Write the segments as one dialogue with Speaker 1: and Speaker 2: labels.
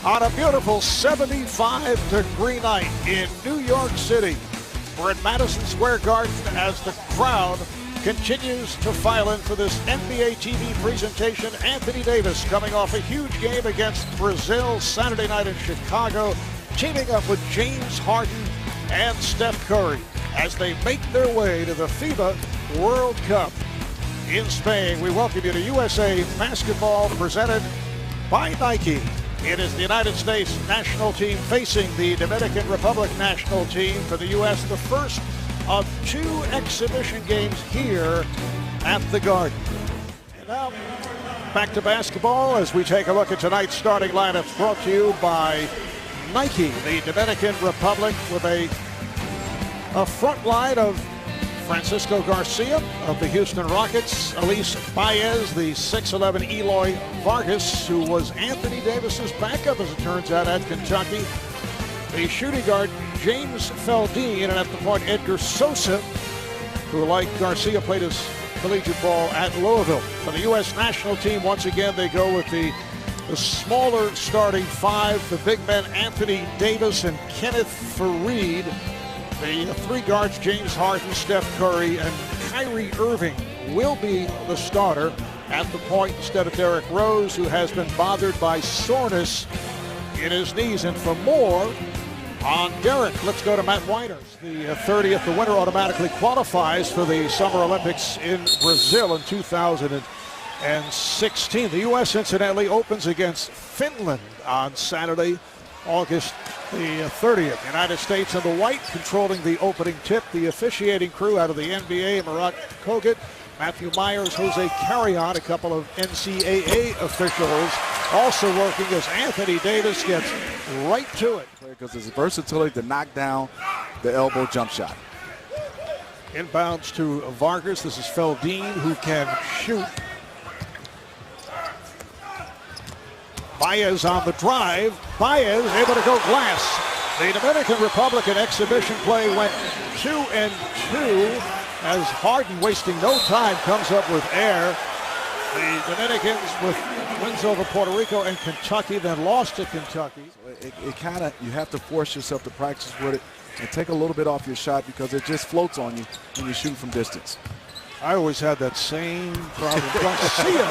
Speaker 1: on a beautiful 75-degree night in New York City. We're at Madison Square Garden as the crowd continues to file in for this NBA TV presentation. Anthony Davis coming off a huge game against Brazil Saturday night in Chicago, teaming up with James Harden and Steph Curry as they make their way to the FIBA World Cup in Spain. We welcome you to USA Basketball presented by Nike. It is the United States national team facing the Dominican Republic national team for the U.S. The first of two exhibition games here at the Garden. And now back to basketball as we take a look at tonight's starting lineups, brought to you by Nike. The Dominican Republic with a front line of Francisco Garcia of the Houston Rockets, Elise Baez, the 6'11" Eloy Vargas, who was Anthony Davis's backup, as it turns out, at Kentucky. The shooting guard, James Feldine, and at the point, Edgar Sosa, who, like Garcia, played his collegiate ball at Louisville. For the U.S. national team, once again, they go with the smaller starting five, the big men Anthony Davis and Kenneth Faried. The three guards, James Harden, Steph Curry, and Kyrie Irving, will be the starter at the point instead of Derrick Rose, who has been bothered by soreness in his knees. And for more on Derrick, let's go to Matt Winers. The 30th, the winner automatically qualifies for the Summer Olympics in Brazil in 2016. The U.S. incidentally opens against Finland on Saturday, August the 30th. United States in the white, controlling the opening tip. The officiating crew out of the NBA, Marat Kogut, Matthew Myers, Jose Carrion, a couple of NCAA officials also working as Anthony Davis gets right to it.
Speaker 2: Because his versatility to knock down the elbow jump shot.
Speaker 1: Inbounds to Vargas. This is Feldine, who can shoot. Baez on the drive. Baez able to go glass. The Dominican Republic in exhibition play went 2-2 as Harden, wasting no time, comes up with air. The Dominicans with wins over Puerto Rico and Kentucky, then lost to Kentucky.
Speaker 2: It kind of, you have to force yourself to practice with it and take a little bit off your shot because it just floats on you when you shoot from distance.
Speaker 1: I always had that same problem. Garcia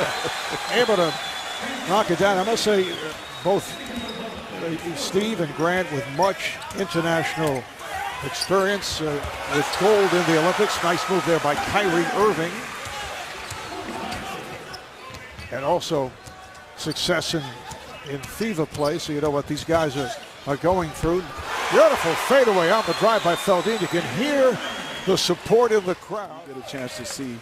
Speaker 1: able to knock it down. I must say, both Steve and Grant with much international experience with gold in the Olympics. Nice move there by Kyrie Irving. And also success in FIBA play, so you know what these guys are going through. Beautiful fadeaway on the drive by Feldine. You can hear the support in the crowd.
Speaker 2: Get a chance to see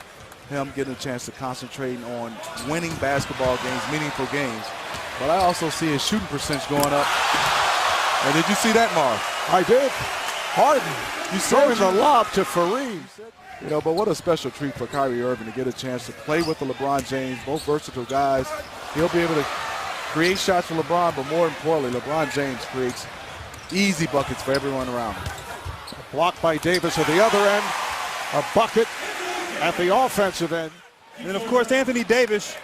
Speaker 2: him getting a chance to concentrate on winning basketball games, meaningful games. But I also see his shooting percentage going up. And did you see that, Marv?
Speaker 1: I did. Harden, you throwing the lob to Faried.
Speaker 2: You know, but what a special treat for Kyrie Irving to get a chance to play with the LeBron James, both versatile guys. He'll be able to create shots for LeBron, but more importantly, LeBron James creates easy buckets for everyone around him.
Speaker 1: Blocked by Davis at the other end. A bucket at the offensive end.
Speaker 3: And of course, Anthony Davis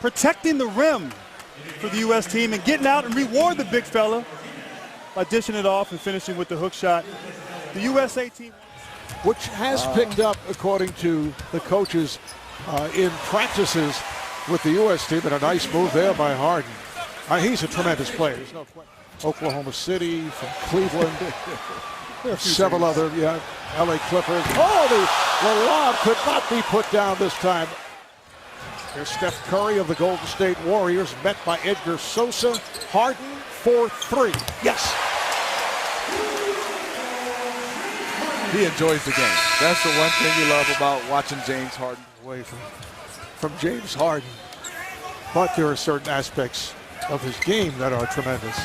Speaker 3: protecting the rim for the U.S. team and getting out and reward the big fella by dishing it off and finishing with the hook shot. The USA team,
Speaker 1: which has picked up, according to the coaches, in practices with the U.S. team, and a nice move there by Harden. He's a tremendous player. There's no question. Oklahoma City, from Cleveland, several other, L.A. Clippers. Oh, the lob could not be put down this time. Here's Steph Curry of the Golden State Warriors, met by Edgar Sosa. Harden for three. Yes.
Speaker 2: He enjoys the game. That's the one thing you love about watching James Harden.
Speaker 1: Away from James Harden. But there are certain aspects of his game that are tremendous.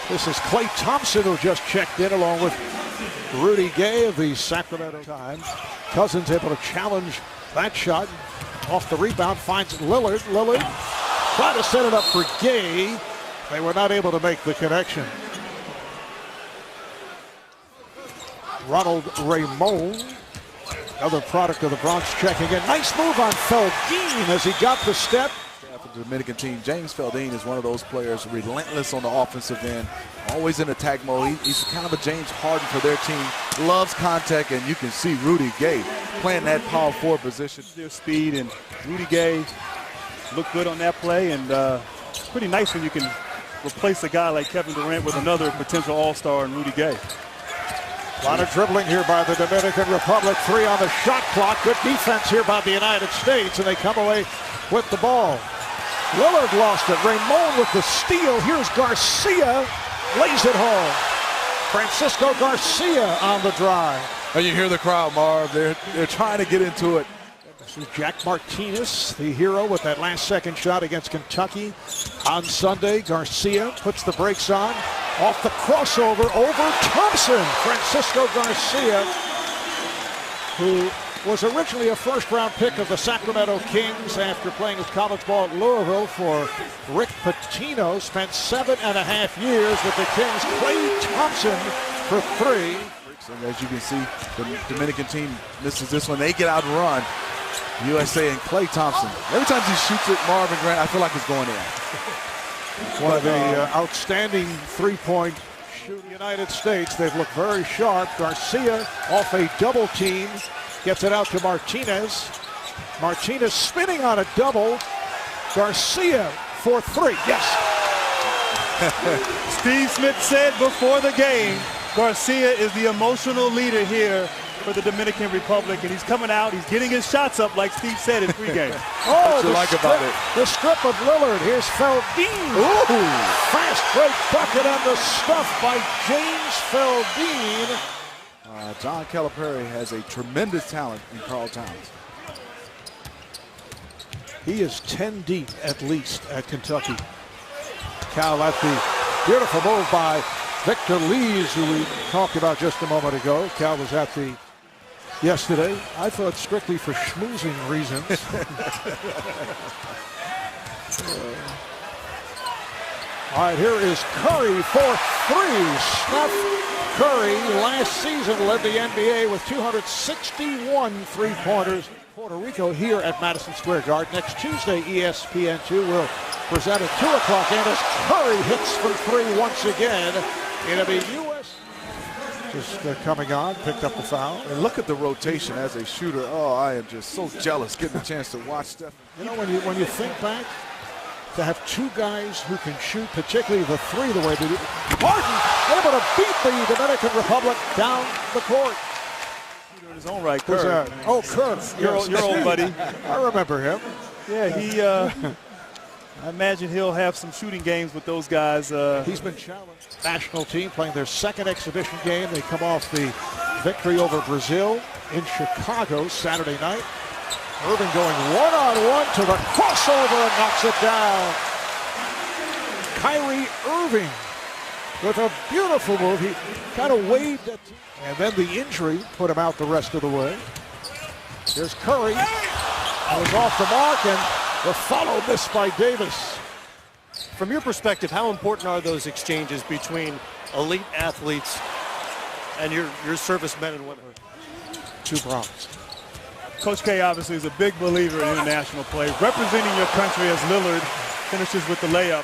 Speaker 1: This is Klay Thompson, who just checked in along with Rudy Gay of the Sacramento Times. Cousins able to challenge that shot. Off the rebound, finds Lillard. Lillard trying to set it up for Gay. They were not able to make the connection. Ronald Raymond, another product of the Bronx, checking in. Nice move on Feldine as he got the step.
Speaker 2: the Dominican team. James Feldine is one of those players, relentless on the offensive end, always in attack mode. He's kind of a James Harden for their team, loves contact, and you can see Rudy Gay playing that power forward position.
Speaker 3: Their speed, and Rudy Gay looked good on that play, and it's pretty nice when you can replace a guy like Kevin Durant with another potential all-star in Rudy Gay.
Speaker 1: A lot of dribbling here by the Dominican Republic. 3 on the shot clock. Good defense here by the United States, and they come away with the ball. Lillard lost it. Ramon with the steal. Here's Garcia. Lays it home. Francisco Garcia on the drive.
Speaker 2: And you hear the crowd, Marv. They're trying to get into it.
Speaker 1: This is Jack Martinez, the hero, with that last-second shot against Kentucky on Sunday. Garcia puts the brakes on. Off the crossover over Thompson. Francisco Garcia, who was originally a first-round pick of the Sacramento Kings after playing his college ball at Louisville for Rick Pitino, spent 7.5 years with the Kings. Klay Thompson for 3.
Speaker 2: And as you can see, the Dominican team misses this one. They get out and run. USA and Klay Thompson. Every time he shoots it, Marvin Grant, I feel like it's going in.
Speaker 1: One of the outstanding three-point shooting United States. They've looked very sharp. Garcia off a double team. Gets it out to Martinez. Martinez spinning on a double. Garcia for 3. Yes.
Speaker 3: Steve Smith said before the game, Garcia is the emotional leader here for the Dominican Republic, and he's coming out, he's getting his shots up like Steve said in pregame.
Speaker 1: Oh,
Speaker 2: about it?
Speaker 1: The strip of Lillard. Here's Feldine. Ooh. Fast break bucket and the stuff by James Feldine.
Speaker 2: John Calipari has a tremendous talent in Karl Towns.
Speaker 1: He is 10 deep at least at Kentucky. Cal at the beautiful move by Victor Lees, who we talked about just a moment ago. Cal was at the yesterday. I thought strictly for schmoozing reasons. All right, here is Curry for 3. Steph Curry last season led the NBA with 261 three-pointers. Puerto Rico here at Madison Square Garden. Next Tuesday, ESPN2 will present at 2 o'clock. And as Curry hits from 3 once again, it'll be U.S. Just coming on, picked up the foul.
Speaker 2: And look at the rotation as a shooter. Oh, I am just so jealous getting a chance to watch Steph.
Speaker 1: You know, when you think back, to have 2 guys who can shoot, particularly the 3 the way they do. Martin able to beat the Dominican Republic down the court.
Speaker 3: In his own right, Kerr.
Speaker 1: Oh, Kerr.
Speaker 3: Your old buddy.
Speaker 1: I remember him.
Speaker 3: Yeah, I imagine he'll have some shooting games with those guys.
Speaker 1: He's been challenged. National team playing their second exhibition game. They come off the victory over Brazil in Chicago Saturday night. Irving going one-on-one to the crossover and knocks it down. Kyrie Irving with a beautiful move. He kind of waved at, and then the injury put him out the rest of the way. Here's Curry. That was off the mark, and the follow missed by Davis.
Speaker 4: From your perspective, how important are those exchanges between elite athletes and your servicemen and women?
Speaker 1: 2 problems.
Speaker 3: Coach K obviously is a big believer in international play. Representing your country as Lillard finishes with the layup.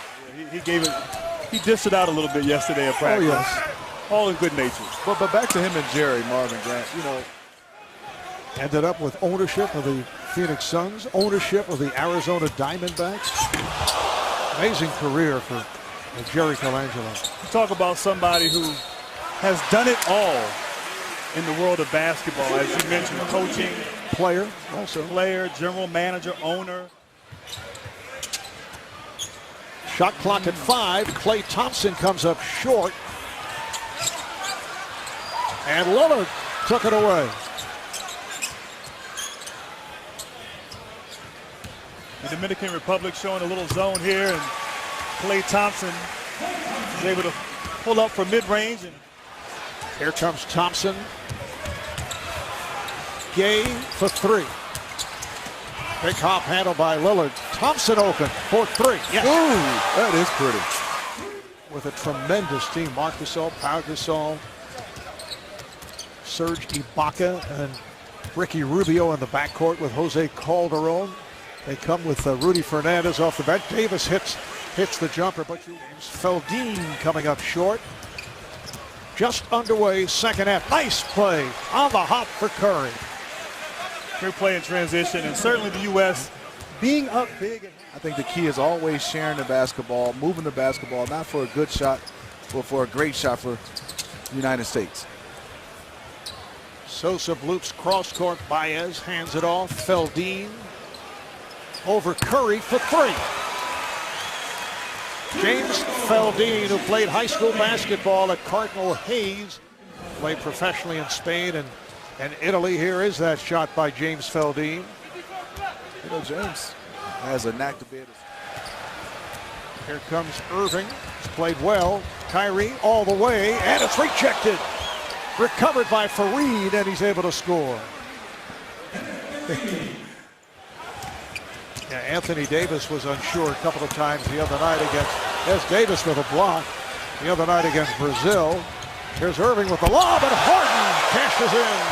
Speaker 3: He dished it out a little bit yesterday at practice.
Speaker 1: Oh, yes.
Speaker 3: All in good nature.
Speaker 2: But back to him and Jerry, Marvin Grant, you know.
Speaker 1: Ended up with ownership of the Phoenix Suns, ownership of the Arizona Diamondbacks. Amazing career for Jerry Colangelo.
Speaker 3: You talk about somebody who has done it all in the world of basketball. As you mentioned, coaching.
Speaker 1: Player, also.
Speaker 3: Player, general manager, owner.
Speaker 1: Shot clock at 5. Klay Thompson comes up short. And Lillard took it away.
Speaker 3: The Dominican Republic showing a little zone here, and Klay Thompson is able to pull up for mid-range. And
Speaker 1: here comes Thompson. Gay for 3. Big hop handle by Lillard. Thompson open for 3. Yes.
Speaker 2: Ooh, that is pretty.
Speaker 1: With a tremendous team. Marc Gasol, Pau Gasol, Serge Ibaka, and Ricky Rubio in the backcourt with Jose Calderon. They come with Rudy Fernandez off the bench. Davis hits the jumper, but Feldine coming up short. Just underway, second half. Nice play on the hop for Curry.
Speaker 3: Great play in transition, and certainly the U.S. being up big.
Speaker 2: I think the key is always sharing the basketball, moving the basketball, not for a good shot, but for a great shot for the United States.
Speaker 1: Sosa bloops cross court. Baez hands it off. Feldine over Curry for three. James Feldine, who played high school basketball at Cardinal Hayes, played professionally in Spain and Italy. Here is that shot by James Feldine.
Speaker 2: You know, James has a knack to be able to.
Speaker 1: Here comes Irving. He's played well. Kyrie all the way, and it's rejected. Recovered by Fareed, and he's able to score. Yeah, Anthony Davis was unsure a couple of times the other night against. There's Davis with a block the other night against Brazil. Here's Irving with the lob, and Harden cashes in.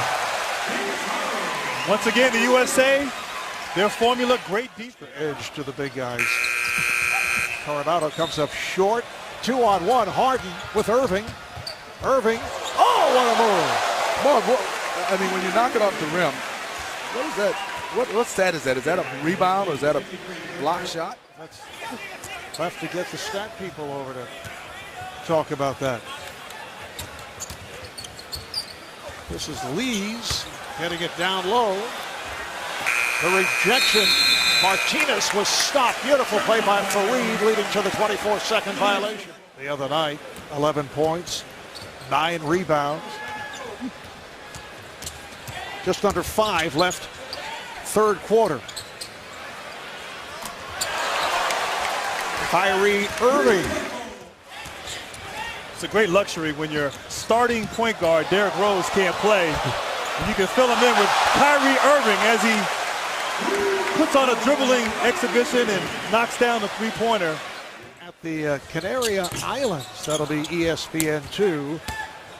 Speaker 3: Once again, the USA, their formula, great defense.
Speaker 1: Edge to the big guys. Coronado comes up short. 2-on-1. Harden with Irving. Irving. Oh, what a move.
Speaker 2: Mark, I mean, when you knock it off the rim, what is that? What stat is that? Is that a rebound or is that a block shot?
Speaker 1: That's have to get the stat people over to talk about that. This is Lees getting it down low. The rejection. Martinez was stopped. Beautiful play by Fareed, leading to the 24-second violation. The other night, 11 points, 9 rebounds. Just under 5 left, third quarter. Kyrie Irving.
Speaker 3: It's a great luxury when your starting point guard, Derrick Rose, can't play. And you can fill him in with Kyrie Irving as he puts on a dribbling exhibition and knocks down the three-pointer.
Speaker 1: At the Canary Islands, that'll be ESPN2,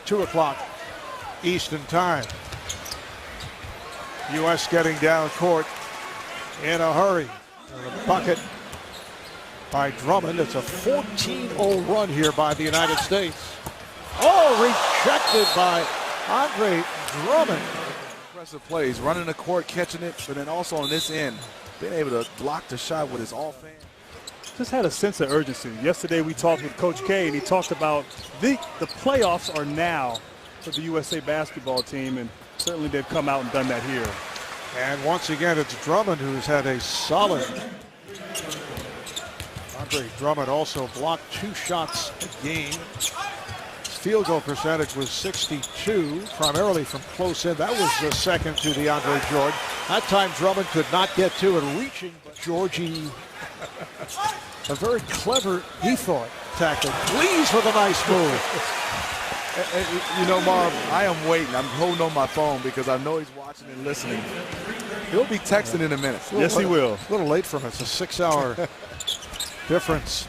Speaker 1: 2 o'clock Eastern time. U.S. getting down court in a hurry. And a bucket by Drummond. It's a 14-0 run here by the United States. Oh, rejected by Andre Drummond.
Speaker 2: Impressive plays, running the court, catching it, but then also on this end, being able to block the shot with his offhand.
Speaker 3: Just had a sense of urgency. Yesterday we talked with Coach K, and he talked about the playoffs are now for the USA basketball team, and certainly they've come out and done that here.
Speaker 1: And once again, it's Drummond who's had a solid. Andre Drummond also blocked 2 shots a game. His field goal percentage was 62, primarily from close in. That was the second to the Andre George. That time Drummond could not get to it, reaching, but Georgie, a very clever, he thought, tackle. Please with a nice move.
Speaker 2: You know, Marv, I am waiting. I'm holding on my phone because I know he's watching and listening. He'll be texting in a minute.
Speaker 3: Yes, he will.
Speaker 1: A little late for him. It's a 6-hour difference.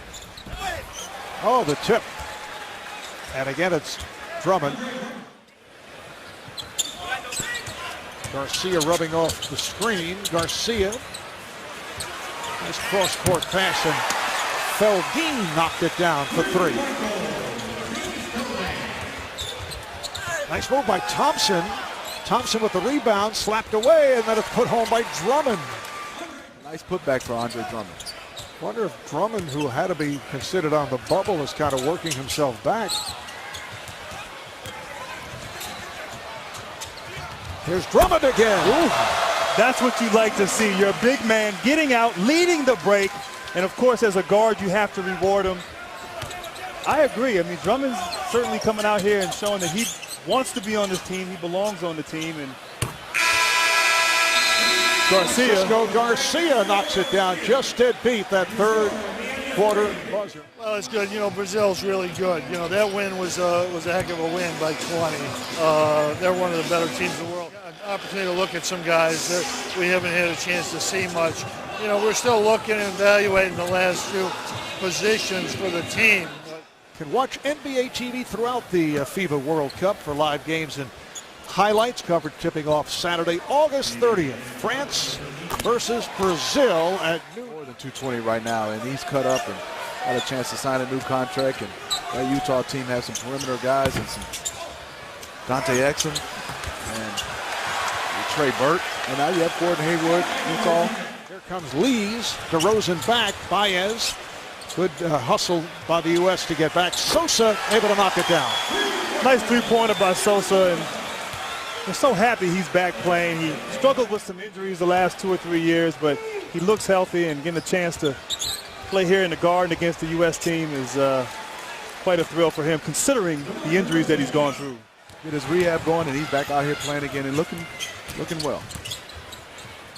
Speaker 1: Oh, the tip. And again, it's Drummond. Garcia rubbing off the screen. Garcia. Nice cross-court pass, and Feldine knocked it down for 3. Nice move by Thompson. Thompson with the rebound, slapped away, and then it's put home by Drummond.
Speaker 2: Nice putback for Andre Drummond.
Speaker 1: Wonder if Drummond, who had to be considered on the bubble, is kind of working himself back. Here's Drummond again.
Speaker 3: Ooh, that's what you like to see. Your big man getting out, leading the break, and of course, as a guard, you have to reward him. I agree. I mean, Drummond's certainly coming out here and showing that he wants to be on this team. He belongs on the team. And
Speaker 1: Garcia knocks it down. Just did beat that third quarter buzzer.
Speaker 5: Well, it's good. You know, Brazil's really good. You know, that win was a heck of a win by 20. They're one of the better teams in the world. An opportunity to look at some guys that we haven't had a chance to see much. You know, we're still looking and evaluating the last few positions for the team.
Speaker 1: Can watch NBA TV throughout the FIBA World Cup for live games and highlights covered tipping off Saturday, August 30th. France versus Brazil at
Speaker 2: More than 220 right now, and he's cut up and got a chance to sign a new contract. And that Utah team has some perimeter guys and some Dante Exum and Trey Burt. And now you have Gordon Hayward, Utah.
Speaker 1: Here comes Lees. DeRozan back. Baez. Good hustle by the U.S. to get back. Sosa able to knock it down.
Speaker 3: Nice three-pointer by Sosa, and we're so happy he's back playing. He struggled with some injuries the last 2 or 3 years, but he looks healthy, and getting a chance to play here in the Garden against the U.S. team is quite a thrill for him, considering the injuries that he's gone through.
Speaker 2: Get his rehab going, and he's back out here playing again and looking well.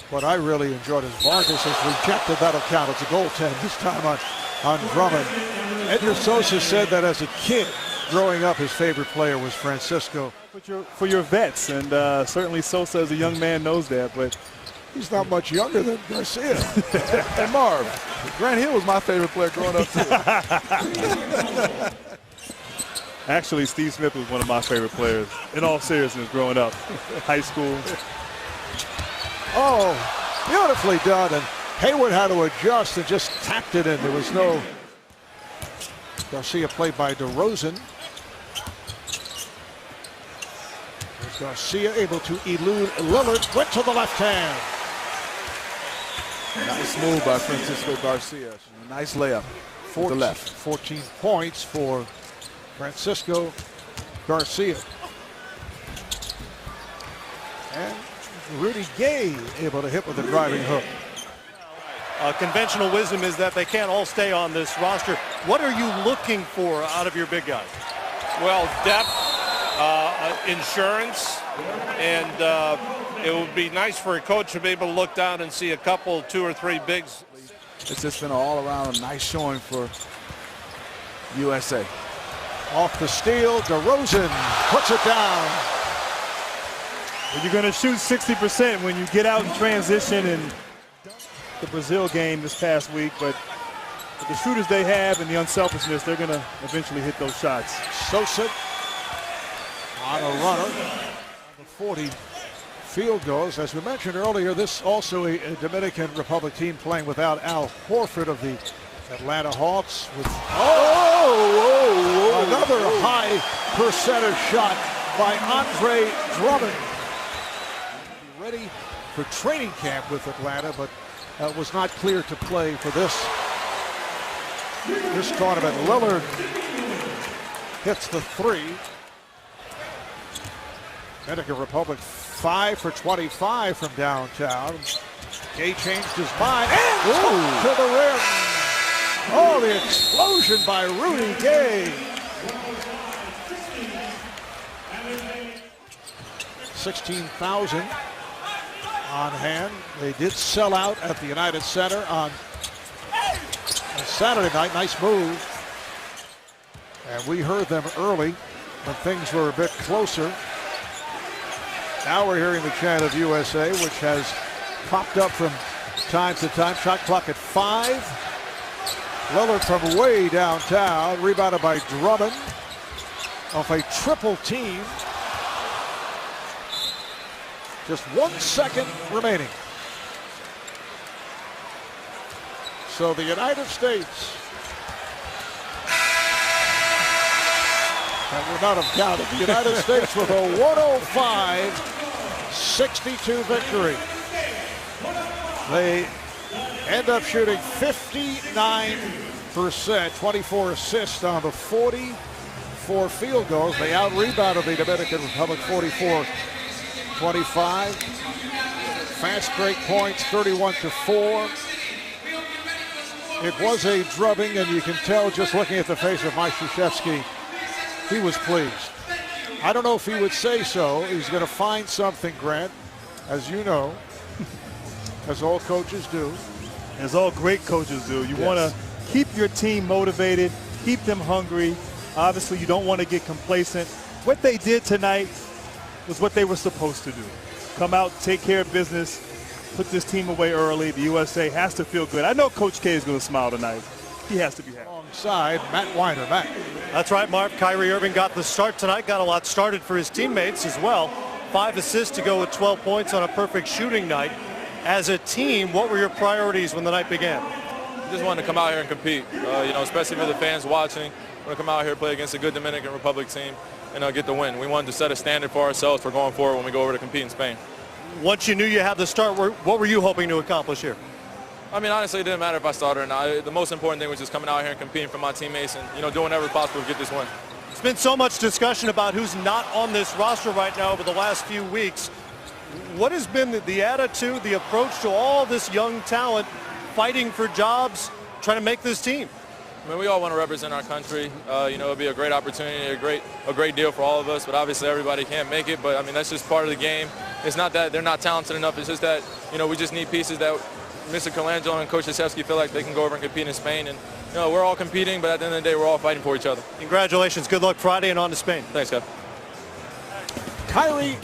Speaker 1: What I really enjoyed is Vargas has rejected. That'll count. It's a goaltend this time on Drummond. Edgar Sosa said that as a kid, growing up, his favorite player was Francisco.
Speaker 3: For your vets, and certainly Sosa as a young man knows that, but
Speaker 1: he's not much younger than Garcia.
Speaker 2: And Marv, Grant Hill was my favorite player growing up too.
Speaker 3: Actually, Steve Smith was one of my favorite players, in all seriousness, growing up. High school.
Speaker 1: Oh, beautifully done, and Hayward had to adjust and just tapped it in. There was no Garcia played by DeRozan. There's Garcia able to elude Lillard, went to the left hand.
Speaker 2: Nice move by Francisco Garcia. Nice layup to the left.
Speaker 1: 14 points for Francisco Garcia. And Rudy Gay able to hit with a driving hook.
Speaker 4: Conventional wisdom is that they can't all stay on this roster. What are you looking for out of your big guys?
Speaker 6: Well, depth, insurance, and it would be nice for a coach to be able to look down and see a couple, 2 or 3 bigs.
Speaker 2: It's just been an all-around nice showing for USA.
Speaker 1: Off the steal, DeRozan puts it down.
Speaker 3: Well, you're going to shoot 60% when you get out in transition in the Brazil game this past week, but with the shooters they have and the unselfishness, they're going to eventually hit those shots.
Speaker 1: Sosa on a runner. The 40 field goals. As we mentioned earlier, this also a Dominican Republic team playing without Al Horford of the Atlanta Hawks. With another high percentage shot by Andre Drummond. Ready for training camp with Atlanta, but was not clear to play for this tournament. Lillard hits the 3. Dominican Republic 5 for 25 from downtown. Gay changed his mind and to the rim. Oh, the explosion by Rudy Gay. 16,000 on hand. They did sell out at the United Center on Saturday night. Nice move. And we heard them early when things were a bit closer. Now we're hearing the chant of USA, which has popped up from time to time. Shot clock at 5. Lillard from way downtown, rebounded by Drummond off a triple team. Just 1 second remaining. So the United States, that would not have counted, the United States with a 105-62 victory. They end up shooting 59%, 24 assists on the 44 field goals. They out-rebounded the Dominican Republic 44-25. Fast break points, 31-4. It was a drubbing, and you can tell just looking at the face of Mike Krzyzewski, he was pleased. I don't know if he would say so. He's going to find something, Grant, as you know, as all coaches do.
Speaker 3: As all great coaches do. You want to keep your team motivated, keep them hungry. Obviously, you don't want to get complacent. What they did tonight was what they were supposed to do. Come out, take care of business, put this team away early. The USA has to feel good. I know Coach K is going to smile tonight. He has to be happy.
Speaker 1: Alongside Matt Weiner. Matt.
Speaker 4: That's right, Mark. Kyrie Irving got the start tonight, got a lot started for his teammates as well. 5 assists to go with 12 points on a perfect shooting night. As a team, what were your priorities when the night began?
Speaker 7: Just wanted to come out here and compete, especially for the fans watching. We want to come out here, play against a good Dominican Republic team, and get the win. We wanted to set a standard for ourselves for going forward when we go over to compete in Spain. Once you knew you had the start, what were you hoping to accomplish here? I mean, honestly, it didn't matter if I started or not. The most important thing was just coming out here and competing for my teammates and, doing whatever possible to get this win. There's been so much discussion about who's not on this roster right now over the last few weeks. What has been the attitude, the approach to all this young talent fighting for jobs, trying to make this team? I mean, we all want to represent our country. It'll be a great opportunity, a great deal for all of us, but obviously everybody can't make it. But, I mean, that's just part of the game. It's not that they're not talented enough. It's just that, we just need pieces that Mr. Colangelo and Coach Krzyzewski feel like they can go over and compete in Spain. And, we're all competing, but at the end of the day, we're all fighting for each other. Congratulations. Good luck Friday and on to Spain. Thanks, Kev.
Speaker 1: Kyrie